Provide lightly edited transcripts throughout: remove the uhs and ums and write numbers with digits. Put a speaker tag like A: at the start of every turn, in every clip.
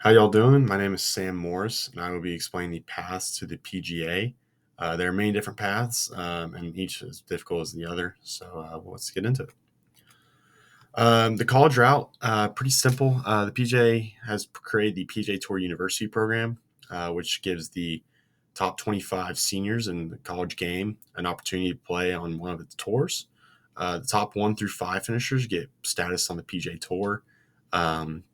A: How y'all doing? My name is Sam Morris, and I will be explaining the paths to the PGA. There are many different paths, and each is difficult as the other. So let's get into it. The college route, pretty simple. The PGA has created the PGA Tour University program, which gives the top 25 seniors in the college game an opportunity to play on one of its tours. The top 1 through 5 finishers get status on the PGA Tour. Um,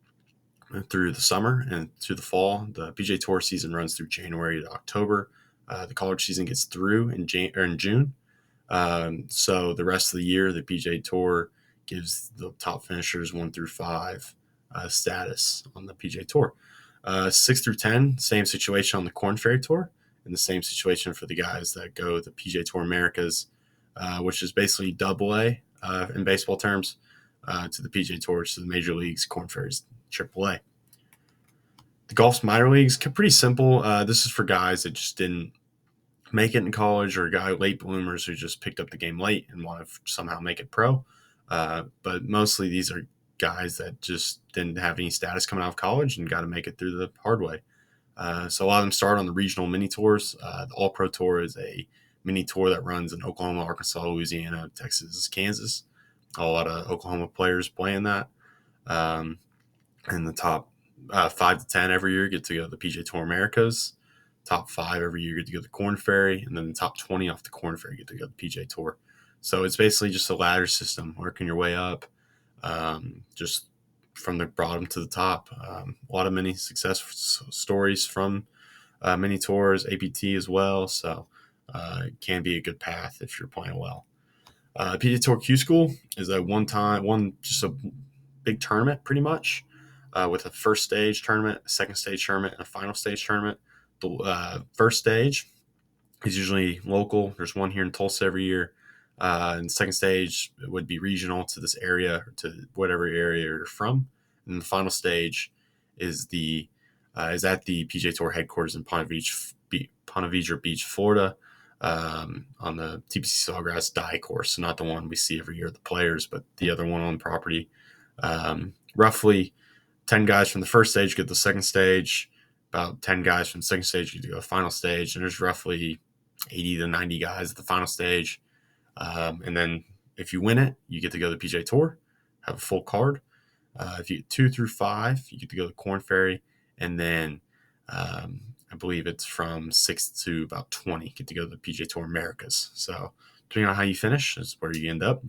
A: through the summer and through the fall. The PGA Tour season runs through January to October. The college season gets through in June. So the rest of the year, the PGA Tour gives the top finishers 1 through 5 status on the PGA Tour. 6 through 10, same situation on the Corn Ferry Tour, and the same situation for the guys that go the PGA Tour Americas, which is basically double A in baseball terms, to the PGA Tour, to the major leagues, Corn Ferry's triple A. The golf's minor leagues, pretty simple. This is for guys that just didn't make it in college, or late bloomers who just picked up the game late and want to somehow make it pro. But mostly these are guys that just didn't have any status coming out of college and got to make it through the hard way. So a lot of them start on the regional mini tours. The All Pro Tour is a mini tour that runs in Oklahoma, Arkansas, Louisiana, Texas, Kansas. A lot of Oklahoma players play in that. And the top 5 to 10 every year get to go to the PGA Tour Americas. Top 5 every year get to go to the Corn Ferry, and then the top 20 off the Corn Ferry get to go to the PGA Tour. So it's basically just a ladder system, working your way up, just from the bottom to the top. A lot of many success stories from mini tours, APT as well. So it can be a good path if you're playing well. PGA Tour Q School is just a big tournament, pretty much, with a first stage tournament, a second stage tournament, and a final stage tournament. The first stage is usually local. There's one here in Tulsa every year. And the second stage would be regional to this area, or to whatever area you're from. And the final stage is at the PGA Tour headquarters in Ponte Vedra Beach, Florida, on the TPC Sawgrass Die course. So not the one we see every year of the players, but the other one on the property. Roughly 10 guys from the first stage get the second stage. About 10 guys from the second stage get to go to the final stage. And there's roughly 80 to 90 guys at the final stage. And then if you win it, you get to go to the PGA Tour, have a full card. If you get 2 through 5, you get to go to the Corn Ferry. And then I believe it's from 6 to about 20, get to go to the PGA Tour Americas. So depending on how you finish is where you end up.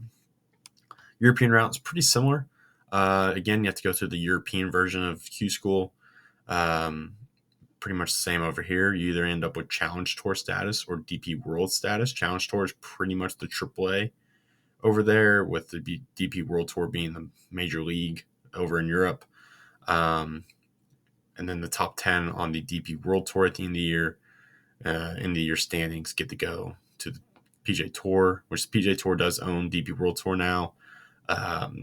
A: European route is pretty similar. Again, you have to go through the European version of Q School. Pretty much the same over here. You either end up with Challenge Tour status or DP World status. Challenge Tour is pretty much the AAA over there, with the DP World Tour being the major league over in Europe. And then the top 10 on the DP World Tour at the end of the year, in the year standings, get to go to the PGA Tour, which the PGA Tour does own DP World Tour now.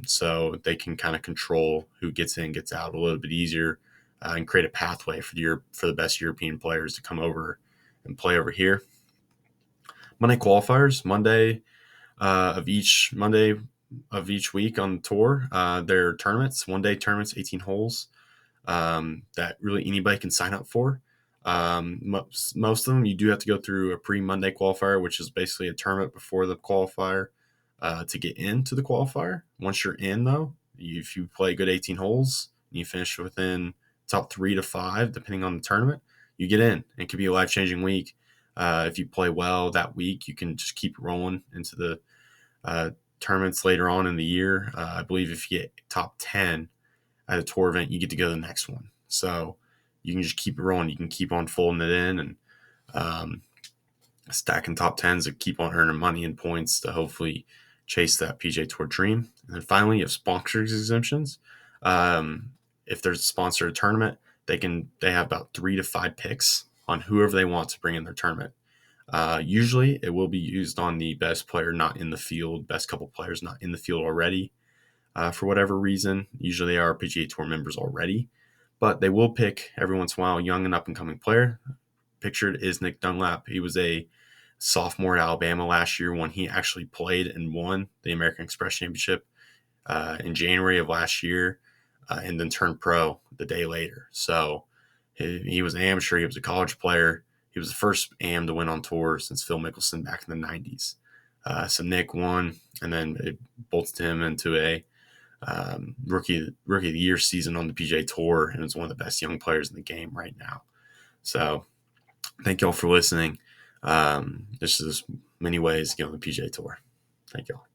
A: So they can kind of control who gets in, gets out a little bit easier, and create a pathway for the best European players to come over and play over here. Monday qualifiers, Monday of each week on the tour. There are tournaments, 1-day tournaments, 18 holes, that really anybody can sign up for. Most of them, you do have to go through a pre-Monday qualifier, which is basically a tournament before the qualifier, to get into the qualifier. Once you're in, though, if you play good 18 holes, and you finish within top 3 to 5, depending on the tournament, you get in. It could be a life-changing week. If you play well that week, you can just keep rolling into the tournaments later on in the year. I believe if you get top 10 at a tour event, you get to go to the next one. So you can just keep it rolling. You can keep on folding it in and stacking top 10s that keep on earning money and points to hopefully chase that PGA Tour dream. And then finally, you have sponsors exemptions. If there's a sponsor tournament, they have about 3 to 5 picks on whoever they want to bring in their tournament. Usually it will be used on the best player not in the field, best couple players not in the field already, for whatever reason. Usually they are PGA Tour members already, but they will pick every once in a while a young and up-and-coming player. Pictured is Nick Dunlap. He was a sophomore at Alabama last year when he actually played and won the American Express Championship in January of last year. and then turned pro the day later. So he was an amateur. He was a college player. He was the first AM to win on tour since Phil Mickelson back in the 90s. So Nick won, and then it bolted him into a rookie of the year season on the PGA Tour, and is one of the best young players in the game right now. So thank y'all for listening. There's just many ways to get on the PGA Tour. Thank y'all.